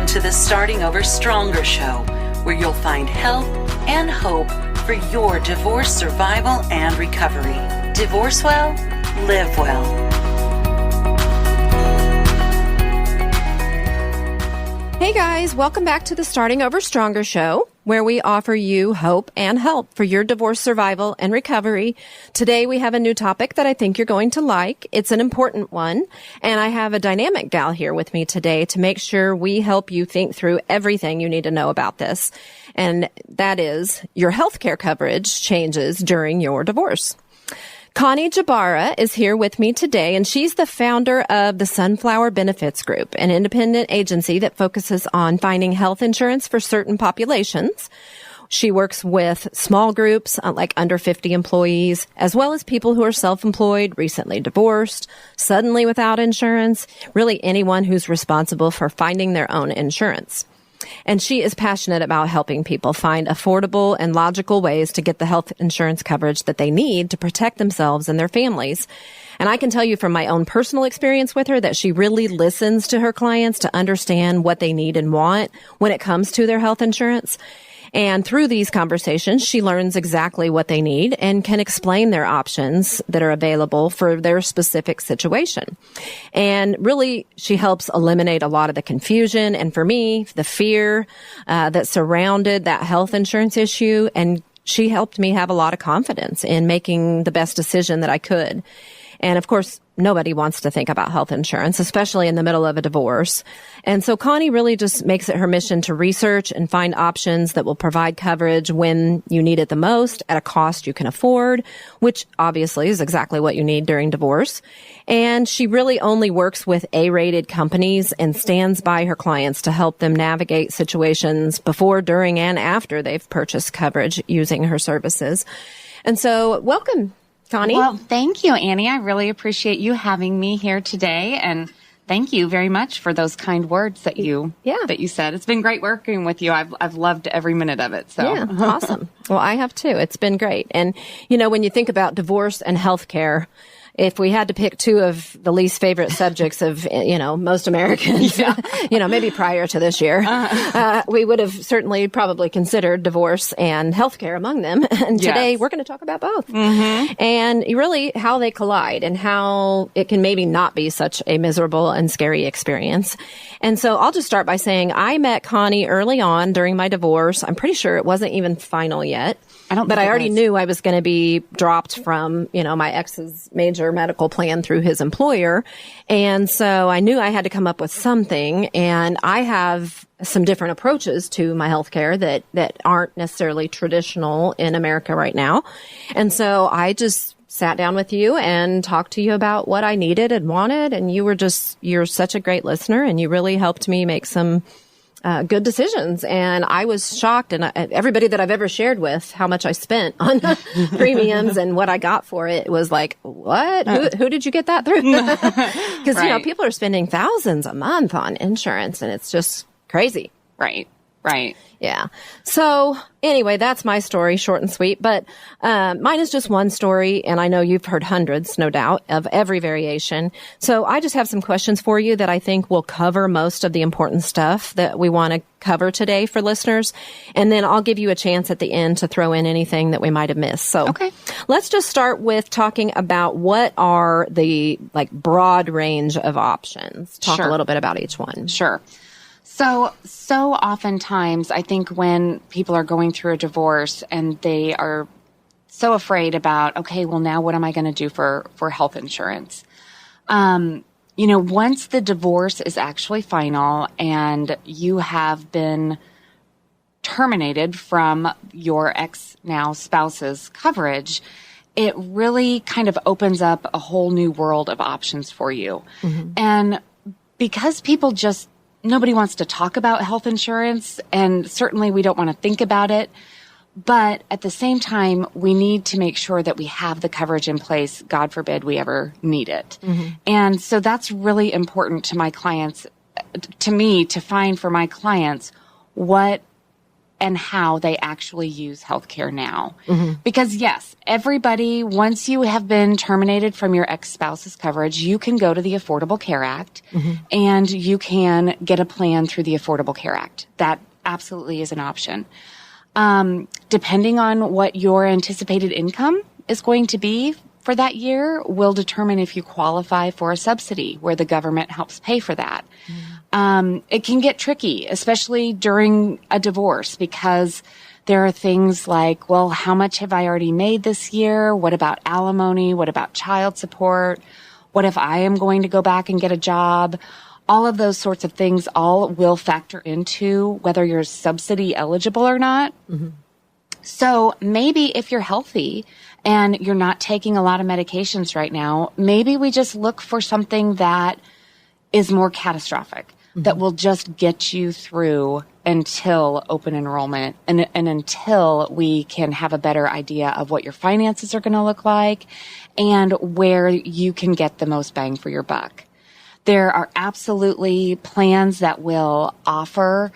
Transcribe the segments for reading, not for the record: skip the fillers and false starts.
Welcome to the Starting Over Stronger show, where you'll find help and hope for your divorce survival and recovery. Divorce well, live well. Hey guys, welcome back to the Starting Over Stronger show, where we offer you hope and help for your divorce survival and recovery. Today we have a new topic that I think you're going to like. It's an important one, and I have a dynamic gal here with me today to make sure we help you think through everything you need to know about this. And that is your healthcare coverage changes during your divorce. Connie Jabara is here with me today, and she's the founder of the Sunflower Benefits Group, an independent agency that focuses on finding health insurance for certain populations. She works with small groups, like under 50 employees, as well as people who are self-employed, recently divorced, suddenly without insurance, really anyone who's responsible for finding their own insurance. And she is passionate about helping people find affordable and logical ways to get the health insurance coverage that they need to protect themselves and their families. And I can tell you from my own personal experience with her that she really listens to her clients to understand what they need and want when it comes to their health insurance. And through these conversations, she learns exactly what they need and can explain their options that are available for their specific situation. And really, she helps eliminate a lot of the confusion and, for me, the fear that surrounded that health insurance issue. And she helped me have a lot of confidence in making the best decision that I could. And of course, nobody wants to think about health insurance, especially in the middle of a divorce. And so Connie really just makes it her mission to research and find options that will provide coverage when you need it the most at a cost you can afford, which obviously is exactly what you need during divorce. And she really only works with A-rated companies and stands by her clients to help them navigate situations before, during, and after they've purchased coverage using her services. And so welcome, Connie. Well, thank you, Annie. I really appreciate you having me here today, and thank you very much for those kind words that you said. It's been great working with you. I've loved every minute of it. So yeah, awesome. Well, I have too. It's been great. And you know, when you think about divorce and healthcare, if we had to pick two of the least favorite subjects of, most Americans, maybe prior to this year, we would have certainly probably considered divorce and healthcare among them. And today we're going to talk about both. Mm-hmm. And really how they collide and how it can maybe not be such a miserable and scary experience. And so I'll just start by saying I met Connie early on during my divorce. I'm pretty sure it wasn't even final yet. But I already knew I was going to be dropped from, my ex's major medical plan through his employer. And so I knew I had to come up with something. And I have some different approaches to my healthcare that aren't necessarily traditional in America right now. And so I just sat down with you and talked to you about what I needed and wanted. And you're such a great listener, and you really helped me make some good decisions. And I was shocked, and everybody that I've ever shared with how much I spent on premiums and what I got for it was like, what? Who did you get that through? Because, people are spending thousands a month on insurance, and it's just crazy. Right. Yeah. So anyway, that's my story, short and sweet. But mine is just one story, and I know you've heard hundreds, no doubt, of every variation. So I just have some questions for you that I think will cover most of the important stuff that we want to cover today for listeners. And then I'll give you a chance at the end to throw in anything that we might have missed. So let's just start with talking about what are the broad range of options. Talk a little bit about each one. Sure. So oftentimes, I think when people are going through a divorce and they are so afraid about, okay, well, now what am I going to do for health insurance? Once the divorce is actually final and you have been terminated from your now spouse's coverage, it really kind of opens up a whole new world of options for you. Mm-hmm. And because nobody wants to talk about health insurance, and certainly we don't want to think about it. But at the same time, we need to make sure that we have the coverage in place, God forbid we ever need it. Mm-hmm. And so that's really important to my clients, to me, to find for my clients what and how they actually use healthcare now. Because yes, everybody, once you have been terminated from your ex-spouse's coverage, you can go to the Affordable Care Act and you can get a plan through the Affordable Care Act. That absolutely is an option. Depending on what your anticipated income is going to be for that year will determine if you qualify for a subsidy where the government helps pay for that. It can get tricky, especially during a divorce, because there are things like, well, how much have I already made this year? What about alimony? What about child support? What if I am going to go back and get a job? All of those sorts of things all will factor into whether you're subsidy eligible or not. So maybe if you're healthy and you're not taking a lot of medications right now, maybe we just look for something that is more catastrophic, that will just get you through until open enrollment and until we can have a better idea of what your finances are going to look like and where you can get the most bang for your buck. There are absolutely plans that will offer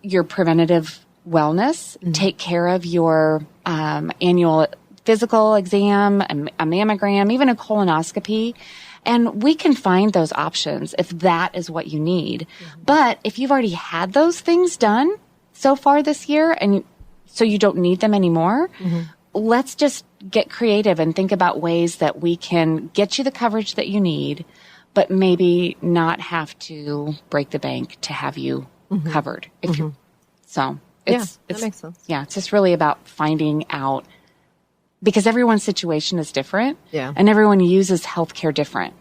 your preventative wellness, take care of your annual physical exam, a mammogram, even a colonoscopy. And we can find those options if that is what you need. But if you've already had those things done so far this year and so you don't need them anymore, let's just get creative and think about ways that we can get you the coverage that you need, but maybe not have to break the bank to have you covered. If you, so it's, that makes sense. Yeah, it's just really about finding out, because everyone's situation is different. And everyone uses healthcare different.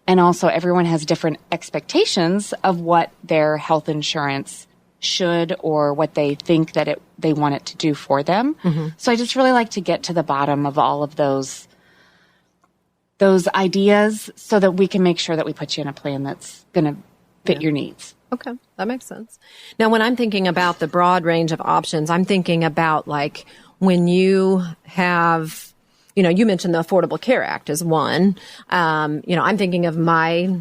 And also everyone has different expectations of what their health insurance should or what they think that they want it to do for them. So I just really like to get to the bottom of all of those ideas so that we can make sure that we put you in a plan that's going to fit your needs. Okay, that makes sense. Now, when I'm thinking about the broad range of options, I'm thinking about like when you have, you mentioned the Affordable Care Act as one. I'm thinking of my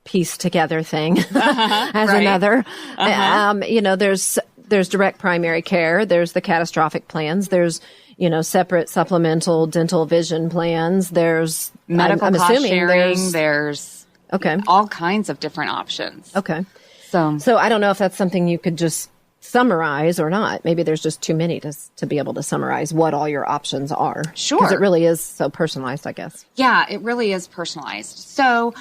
piece together thing as another. There's direct primary care. There's the catastrophic plans. There's, separate supplemental dental vision plans. There's medical I'm cost assuming sharing. There's okay, all kinds of different options. Okay. So I don't know if that's something you could just summarize or not. Maybe there's just too many to be able to summarize what all your options are. Sure. Because it really is so personalized, I guess. Yeah, it really is personalized. So,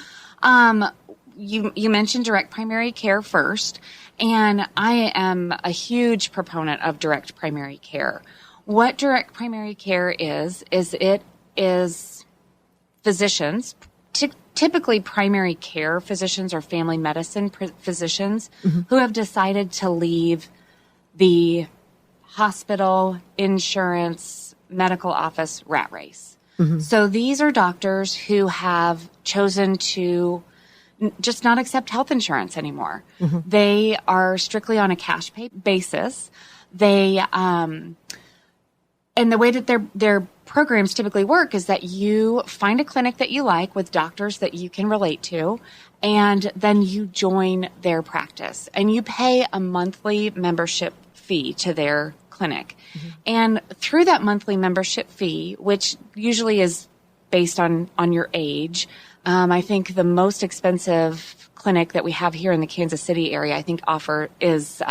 you mentioned direct primary care first, and I am a huge proponent of direct primary care. What direct primary care is it is physicians, typically primary care physicians or family medicine physicians who have decided to leave the hospital, insurance, medical office rat race. So these are doctors who have chosen to just not accept health insurance anymore. They are strictly on a cash pay basis. They, and the way that their programs typically work is that you find a clinic that you like with doctors that you can relate to, and then you join their practice and you pay a monthly membership fee to their clinic. And through that monthly membership fee, which usually is based on your age, I think the most expensive clinic that we have here in the Kansas City area, I think is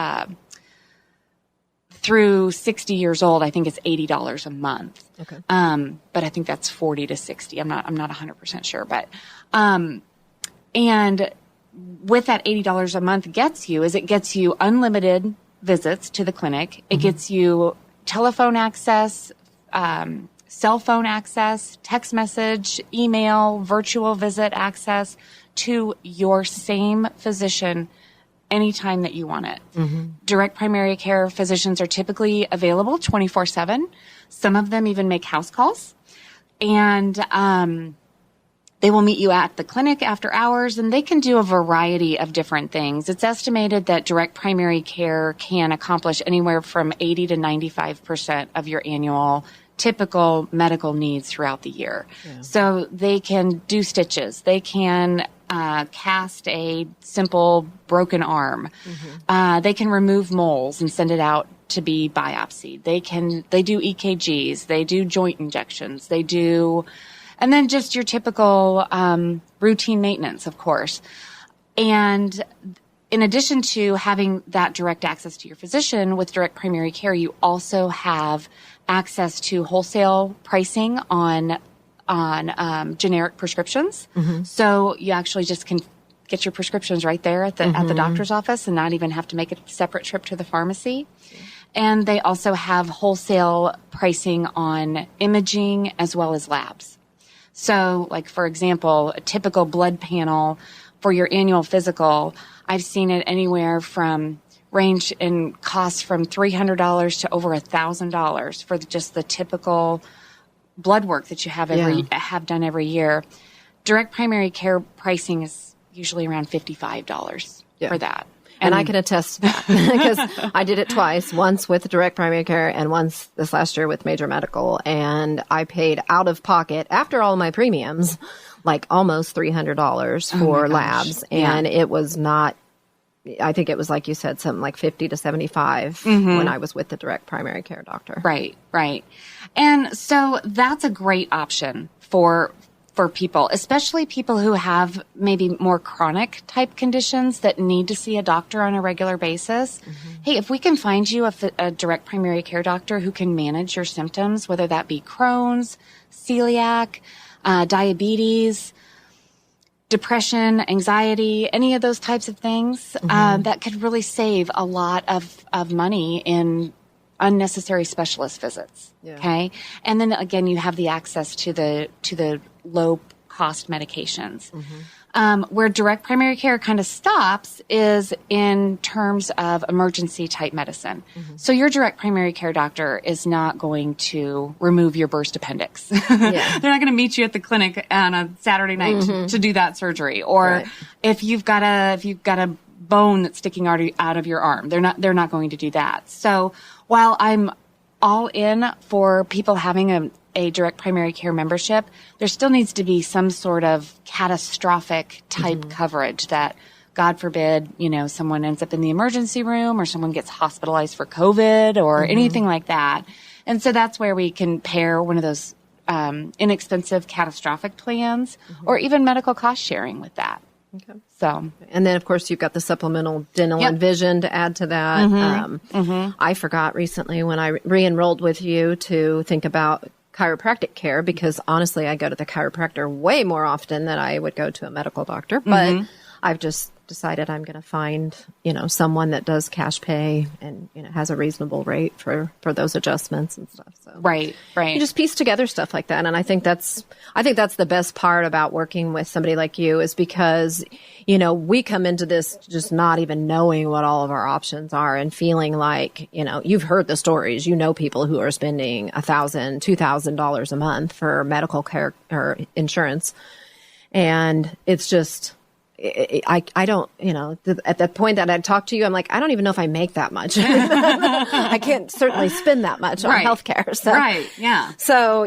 through 60 years old, I think it's $80 a month. Okay. But I think that's 40 to 60. I'm not 100% sure, but, and with that $80 a month gets you unlimited visits to the clinic. It gets you telephone access, cell phone access, text message, email, virtual visit access to your same physician anytime that you want it. Direct primary care physicians are typically available 24/7. Some of them even make house calls, and they will meet you at the clinic after hours, and they can do a variety of different things. It's estimated that direct primary care can accomplish anywhere from 80 to 95% of your annual typical medical needs throughout the year. So they can do stitches. They can cast a simple broken arm. They can remove moles and send it out to be biopsied. They do EKGs, they do joint injections, and then just your typical routine maintenance, of course. And in addition to having that direct access to your physician with direct primary care, you also have access to wholesale pricing on generic prescriptions. So you actually just can get your prescriptions right there at the doctor's office and not even have to make a separate trip to the pharmacy. And they also have wholesale pricing on imaging as well as labs. So, like, for example, a typical blood panel for your annual physical, I've seen it anywhere from range in costs from $300 to over $1,000 for just the typical blood work that you have done every year. Direct primary care pricing is usually around $55 for that. And I can attest to that because I did it twice, once with direct primary care and once this last year with major medical. And I paid out of pocket after all my premiums, like almost $300 for labs. And it was not, I think it was like you said, something like 50 to 75 when I was with the direct primary care doctor. Right. And so that's a great option for people, especially people who have maybe more chronic type conditions that need to see a doctor on a regular basis. Hey, if we can find you a direct primary care doctor who can manage your symptoms, whether that be Crohn's, celiac, diabetes, depression, anxiety, any of those types of things, that could really save a lot of money in unnecessary specialist visits. Okay. And then again, you have the access to the low cost medications. Where direct primary care kind of stops is in terms of emergency type medicine. So your direct primary care doctor is not going to remove your burst appendix. They're not going to meet you at the clinic on a Saturday night to do that surgery. Or if you've got a bone that's sticking out of your arm, they're not going to do that. So while I'm all in for people having a direct primary care membership, there still needs to be some sort of catastrophic type coverage that, God forbid, someone ends up in the emergency room or someone gets hospitalized for COVID or anything like that. And so that's where we can pair one of those inexpensive catastrophic plans or even medical cost sharing with that. Okay. So, and then of course you've got the supplemental dental and vision to add to that. I forgot recently when I re-enrolled with you to think about chiropractic care because honestly, I go to the chiropractor way more often than I would go to a medical doctor, but I've just decided I'm going to find, someone that does cash pay and, has a reasonable rate for those adjustments and stuff. So right. You just piece together stuff like that. And I think that's the best part about working with somebody like you is because, we come into this just not even knowing what all of our options are and feeling like, you've heard the stories, people who are spending $1,000, $2,000 a month for medical care or insurance. And it's just, I don't, at that point that I'd talk to you, I'm like, I don't even know if I make that much. I can't certainly spend that much on healthcare. So, So,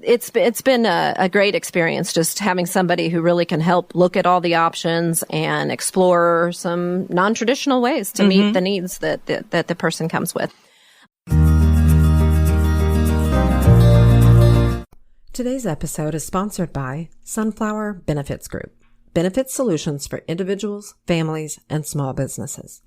it's been a great experience just having somebody who really can help look at all the options and explore some non-traditional ways to meet the needs that the person comes with. Today's episode is sponsored by Sunflower Benefits Group. Benefit solutions for individuals, families, and small businesses.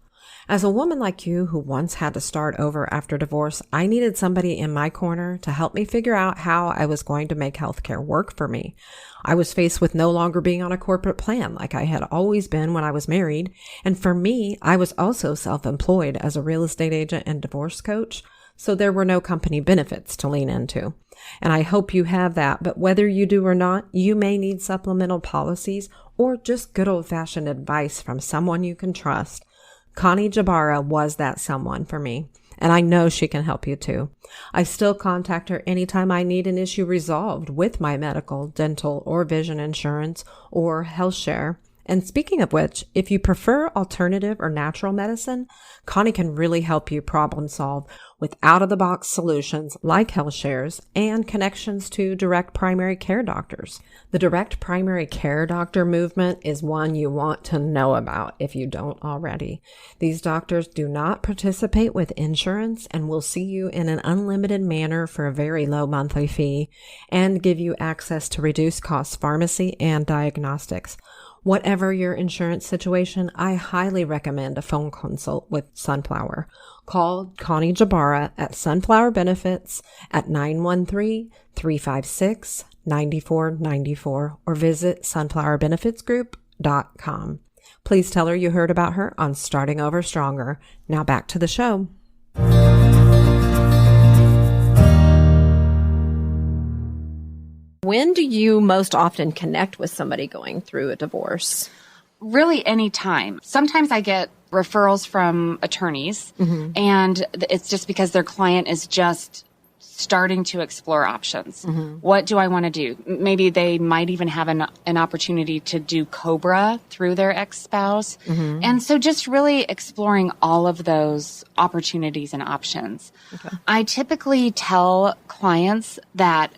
As a woman like you who once had to start over after divorce, I needed somebody in my corner to help me figure out how I was going to make healthcare work for me. I was faced with no longer being on a corporate plan like I had always been when I was married. And for me, I was also self-employed as a real estate agent and divorce coach. So there were no company benefits to lean into. And I hope you have that. But whether you do or not, you may need supplemental policies or just good old-fashioned advice from someone you can trust. Connie Jabara was that someone for me, and I know she can help you too. I still contact her anytime I need an issue resolved with my medical, dental, or vision insurance or health share, And speaking of which, if you prefer alternative or natural medicine, Connie can really help you problem solve with out-of-the-box solutions like health shares and connections to direct primary care doctors. The direct primary care doctor movement is one you want to know about if you don't already. These doctors do not participate with insurance and will see you in an unlimited manner for a very low monthly fee and give you access to reduced cost pharmacy and diagnostics. Whatever your insurance situation, I highly recommend a phone consult with Sunflower. Call Connie Jabara at Sunflower Benefits at 913-356-9494 or visit sunflowerbenefitsgroup.com. Please tell her you heard about her on Starting Over Stronger. Now back to the show. When do you most often connect with somebody going through a divorce? Really any time. Sometimes I get referrals from attorneys, and it's just because their client is just starting to explore options. What do I want to do? Maybe they might even have an opportunity to do COBRA through their ex-spouse. And so just really exploring all of those opportunities and options. Okay. I typically tell clients that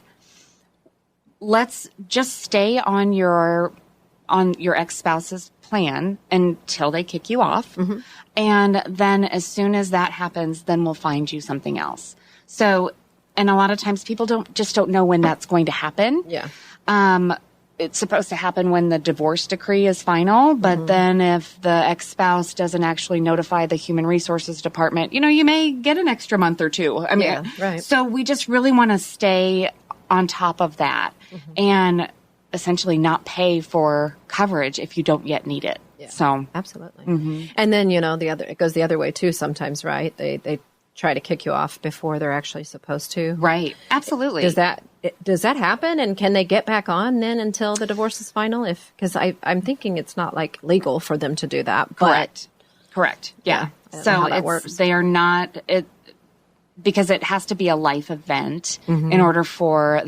let's just stay on your ex-spouse's plan until they kick you off. And then as soon as that happens, then we'll find you something else. So, and a lot of times people don't know when that's going to happen. Yeah. It's supposed to happen when the divorce decree is final, but then if the ex-spouse doesn't actually notify the human resources department, you may get an extra month or two. I mean, yeah, right. So we just really want to stay on top of that and essentially not pay for coverage if you don't yet need it. Yeah, so absolutely. And then, it goes the other way too sometimes, right? They try to kick you off before they're actually supposed to. Right. Absolutely. Does that happen? And can they get back on then until the divorce is final? Because I'm thinking it's not like legal for them to do that. But Correct. Yeah. So that works. They are not, because it has to be a life event in order for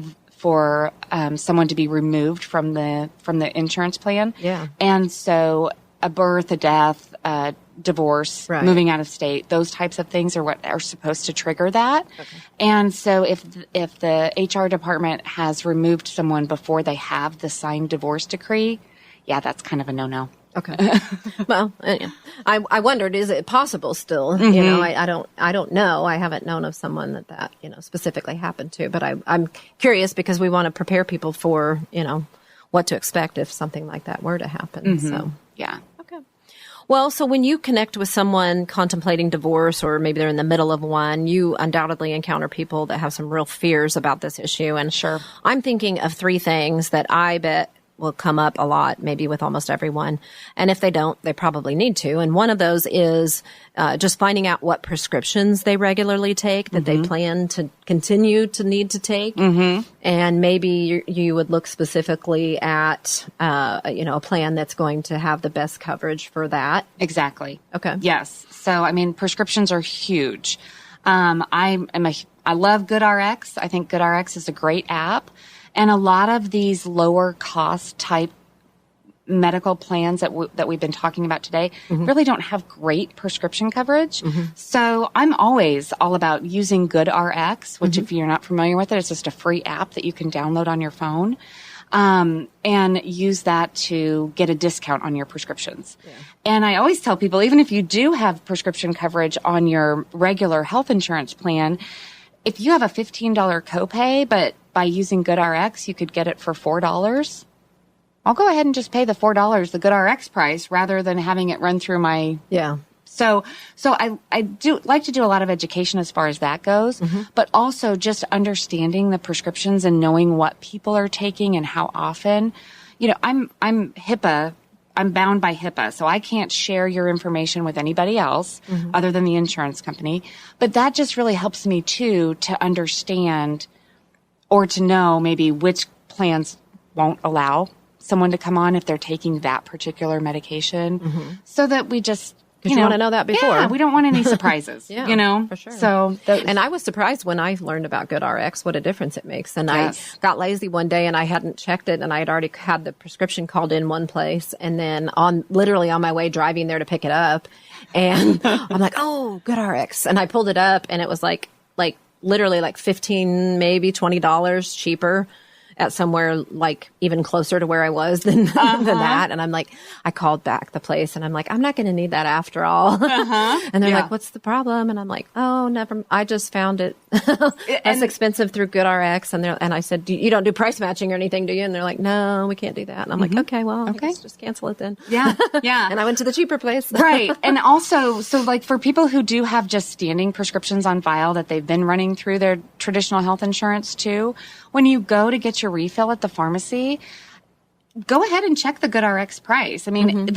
someone to be removed from the insurance plan. Yeah. And so a birth, a death, a divorce, moving out of state, those types of things are what are supposed to trigger that. Okay. And so if the HR department has removed someone before they have the signed divorce decree, that's kind of a no-no. Okay. Well, I wondered, is it possible still? I don't know. I haven't known of someone that specifically happened to, but I'm curious because we want to prepare people for, what to expect if something like that were to happen. So, yeah. Okay. Well, so when you connect with someone contemplating divorce, or maybe they're in the middle of one, you undoubtedly encounter people that have some real fears about this issue. And sure, I'm thinking of three things that I bet will come up a lot, maybe with almost everyone. And if they don't, they probably need to. And one of those is just finding out what prescriptions they regularly take that they plan to continue to need to take. And maybe you would look specifically at, a plan that's going to have the best coverage for that. Exactly. Okay. Yes. So, prescriptions are huge. I love GoodRx. I think GoodRx is a great app. And a lot of these lower cost type medical plans that we've been talking about today really don't have great prescription coverage. So I'm always all about using GoodRx, which if you're not familiar with it, it's just a free app that you can download on your phone and use that to get a discount on your prescriptions. Yeah. And I always tell people, even if you do have prescription coverage on your regular health insurance plan, if you have a $15 copay, but by using GoodRx, you could get it for $4. I'll go ahead and just pay the $4, the GoodRx price, rather than having it run through my. Yeah. So I do like to do a lot of education as far as that goes, but also just understanding the prescriptions and knowing what people are taking and how often. I'm HIPAA. I'm bound by HIPAA, so I can't share your information with anybody else other than the insurance company. But that just really helps me too to understand or to know maybe which plans won't allow someone to come on if they're taking that particular medication, so that we just Because you want to know that before. Yeah, we don't want any surprises, Yeah, for sure. So, and I was surprised when I learned about GoodRx, what a difference it makes. And I got lazy one day and I hadn't checked it, and I had already had the prescription called in one place. And then literally on my way driving there to pick it up, and I'm like, oh, GoodRx. And I pulled it up, and it was like literally like $15, maybe $20 cheaper at somewhere like even closer to where I was than that. And I'm like, I called back the place and I'm like, I'm not going to need that after all. And they're like, what's the problem? And I'm like, oh, never. I just found it less expensive through GoodRx. And I said, you don't do price matching or anything, do you? And they're like, no, we can't do that. And I'm like, okay, well, let's just cancel it then. Yeah. Yeah. And I went to the cheaper place. Right. And also, so like for people who do have just standing prescriptions on file that they've been running through their traditional health insurance too, when you go to get your refill at the pharmacy, go ahead and check the GoodRx price. I mean,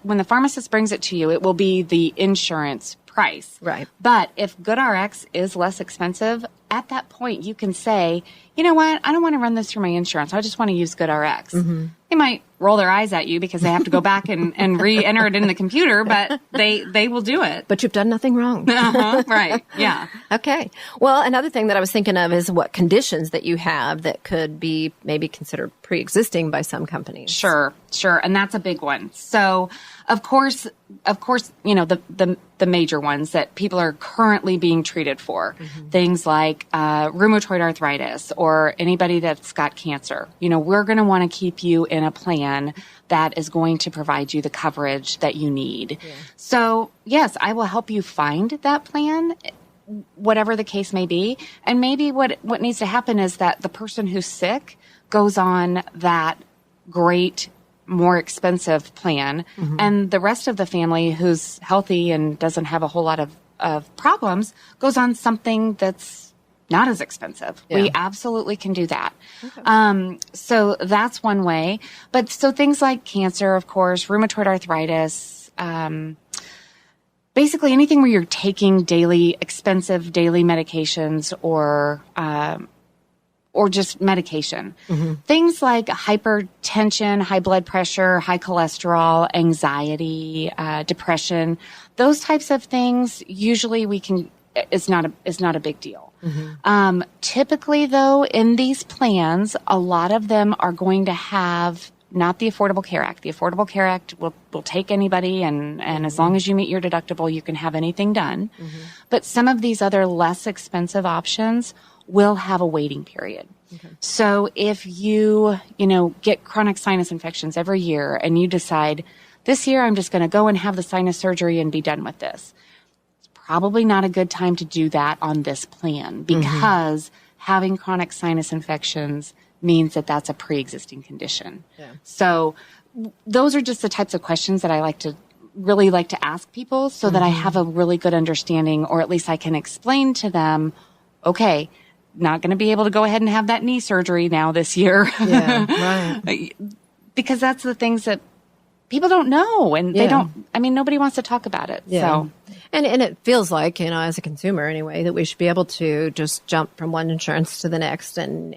when the pharmacist brings it to you, it will be the insurance price. Right. But if GoodRx is less expensive, at that point you can say, you know what, I don't want to run this through my insurance. I just want to use GoodRx. They might roll their eyes at you because they have to go back and re-enter it in the computer, but they will do it. But you've done nothing wrong. Right. Yeah. Okay. Well, another thing that I was thinking of is what conditions that you have that could be maybe considered pre-existing by some companies. Sure. And that's a big one. So, of course, the major ones that people are currently being treated for, things like rheumatoid arthritis or anybody that's got cancer. We're going to want to keep you in a plan that is going to provide you the coverage that you need. Yeah. So, yes, I will help you find that plan, whatever the case may be. And maybe what needs to happen is that the person who's sick goes on that great, more expensive plan, and the rest of the family who's healthy and doesn't have a whole lot of problems goes on something that's not as expensive. Yeah. We absolutely can do that. Okay. So that's one way. But so things like cancer, of course, rheumatoid arthritis, basically anything where you're taking expensive daily medications or just medication. Things like hypertension, high blood pressure, high cholesterol, anxiety, depression, those types of things, usually is not a big deal. Typically though, in these plans, a lot of them are going to have not the Affordable Care Act. The Affordable Care Act will take anybody, and as long as you meet your deductible, you can have anything done. But some of these other less expensive options will have a waiting period. Okay. So if you get chronic sinus infections every year and you decide this year I'm just going to go and have the sinus surgery and be done with this, it's probably not a good time to do that on this plan because having chronic sinus infections means that that's a pre-existing condition. Yeah. So those are just the types of questions that I really like to ask people so that I have a really good understanding, or at least I can explain to them, okay, not going to be able to go ahead and have that knee surgery now this year. Yeah, right. Because that's the things that people don't know, and nobody wants to talk about it. Yeah. So. And it feels like, as a consumer anyway, that we should be able to just jump from one insurance to the next and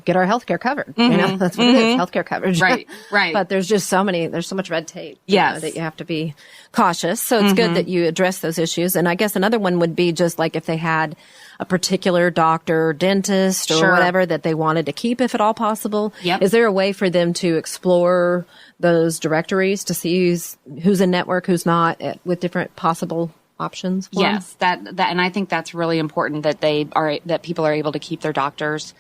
get our healthcare covered. That's what it is, healthcare coverage. Right. But there's so much red tape that you have to be cautious. So it's good that you address those issues. And I guess another one would be just like if they had a particular doctor, dentist, or whatever that they wanted to keep, if at all possible. Yep. Is there a way for them to explore those directories to see who's in network, who's not, with different possible options? Yes, that, and I think that's really important that that people are able to keep their doctors.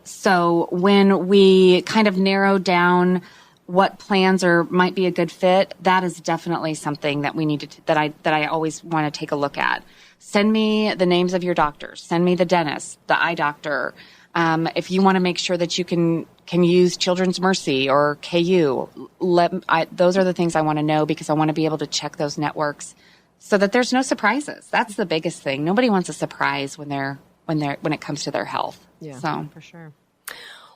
So when we kind of narrow down what plans might be a good fit, that is definitely something that we need that I always want to take a look at. Send me the names of your doctors. Send me the dentist, the eye doctor. If you want to make sure that you can use Children's Mercy or KU, those are the things I want to know, because I want to be able to check those networks so that there's no surprises. That's the biggest thing. Nobody wants a surprise when it comes to their health. Yeah, so for sure.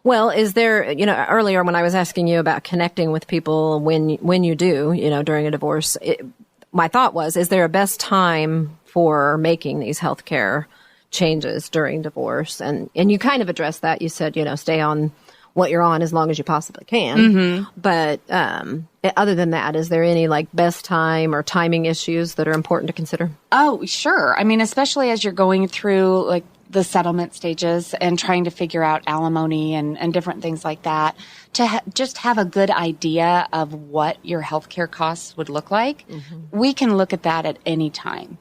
Well, is there, earlier when I was asking you about connecting with people when you do, during a divorce, my thought was, is there a best time for making these healthcare changes during divorce? And you kind of addressed that. You said, stay on what you're on as long as you possibly can. Mm-hmm. But other than that, is there any like best time or timing issues that are important to consider? Oh, sure. I mean, especially as you're going through like the settlement stages and trying to figure out alimony and different things like that, to just have a good idea of what your healthcare costs would look like. We can look at that at any time.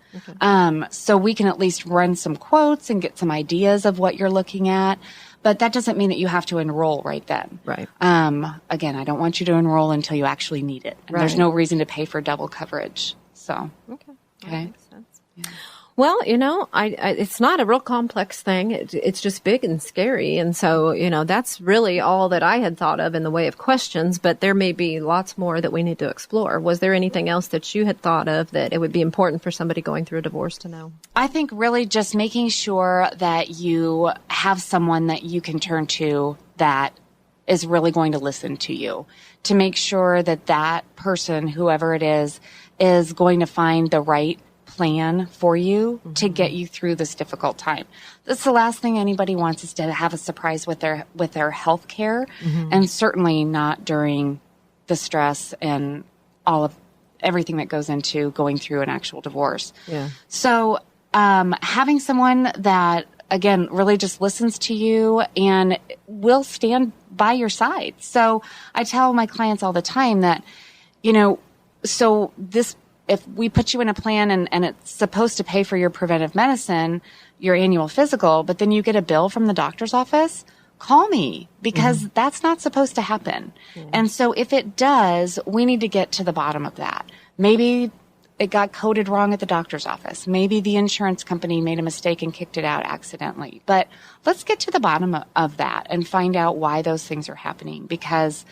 So we can at least run some quotes and get some ideas of what you're looking at. But that doesn't mean that you have to enroll right then. Right. Again, I don't want you to enroll until you actually need it. And there's no reason to pay for double coverage. So, Okay. That okay. makes sense. Yeah. Well, it's not a real complex thing. It's just big and scary. And so, that's really all that I had thought of in the way of questions, but there may be lots more that we need to explore. Was there anything else that you had thought of that it would be important for somebody going through a divorce to know? I think really just making sure that you have someone that you can turn to that is really going to listen to you, to make sure that that person, whoever it is going to find the right plan for you to get you through this difficult time. That's the last thing anybody wants, is to have a surprise with their health care, and certainly not during the stress and all of everything that goes into going through an actual divorce. Yeah. So having someone that, again, really just listens to you and will stand by your side. So I tell my clients all the time that, if we put you in a plan and it's supposed to pay for your preventive medicine, your annual physical, but then you get a bill from the doctor's office, call me, because that's not supposed to happen. And so if it does, we need to get to the bottom of that. Maybe it got coded wrong at the doctor's office. Maybe the insurance company made a mistake and kicked it out accidentally. But let's get to the bottom of that and find out why those things are happening. Because,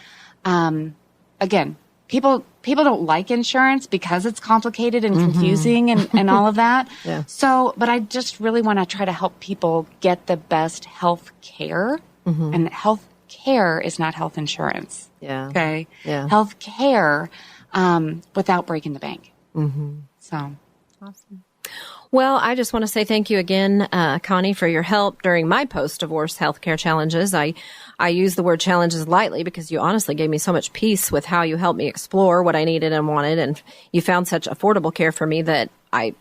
again, People don't like insurance because it's complicated and confusing and all of that. Yeah. So, but I just really want to try to help people get the best health care. And health care is not health insurance. Yeah. Okay. Yeah. Health care without breaking the bank. So. Awesome. Well, I just want to say thank you again, Connie, for your help during my post-divorce healthcare challenges. I use the word challenges lightly because you honestly gave me so much peace with how you helped me explore what I needed and wanted, and you found such affordable care for me that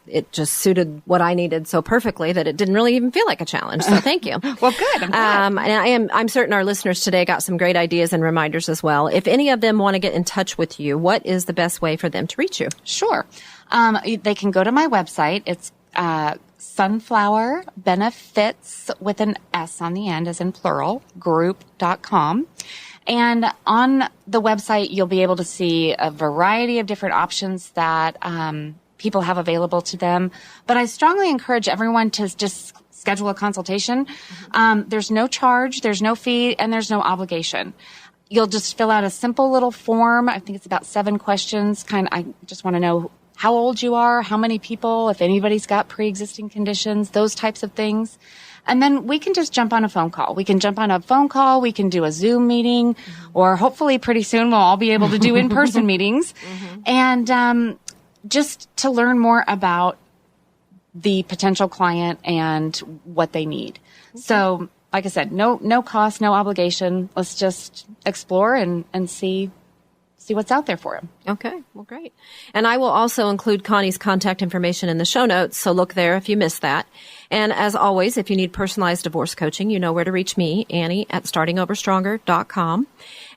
it just suited what I needed so perfectly that it didn't really even feel like a challenge. So thank you. Well, good. I'm glad. And I'm certain our listeners today got some great ideas and reminders as well. If any of them want to get in touch with you, what is the best way for them to reach you? Sure. They can go to my website. It's Sunflower Benefits with an S on the end, as in plural, group.com. And on the website, you'll be able to see a variety of different options that people have available to them. But I strongly encourage everyone to just schedule a consultation. There's no charge, there's no fee, and there's no obligation. You'll just fill out a simple little form. I think it's about 7 questions. I just want to know how old you are, how many people, if anybody's got pre-existing conditions, those types of things. And then we can just jump on a phone call. We can do a Zoom meeting, or hopefully pretty soon we'll all be able to do in-person meetings. And just to learn more about the potential client and what they need. So, like I said, no cost, no obligation. Let's just explore and see what's out there for him. Okay. Well, great. And I will also include Connie's contact information in the show notes, so look there if you missed that. And as always, if you need personalized divorce coaching, you know where to reach me, Annie, at startingoverstronger.com.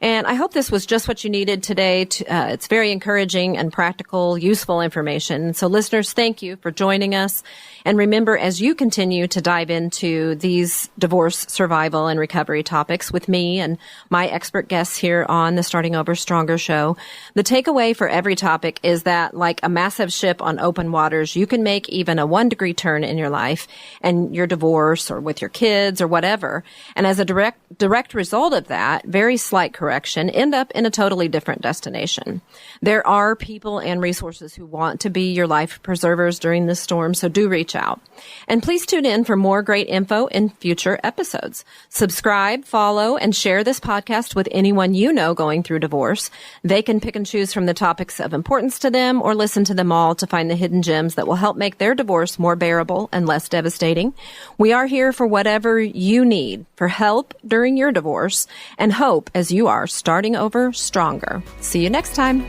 And I hope this was just what you needed today. It's very encouraging and practical, useful information. So listeners, thank you for joining us. And remember, as you continue to dive into these divorce, survival, and recovery topics with me and my expert guests here on the Starting Over Stronger show, the takeaway for every topic is that, like a massive ship on open waters, you can make even a 1-degree turn in your life and your divorce or with your kids or whatever. And as a direct result of that, very slight correction, end up in a totally different destination. There are people and resources who want to be your life preservers during this storm, so do reach out. And please tune in for more great info in future episodes. Subscribe, follow, and share this podcast with anyone you know going through divorce. They can pick and choose from the topics of importance to them or listen to them all to find the hidden gems that will help make their divorce more bearable and less devastating. We are here for whatever you need for help during your divorce and hope as you are starting over stronger. See you next time.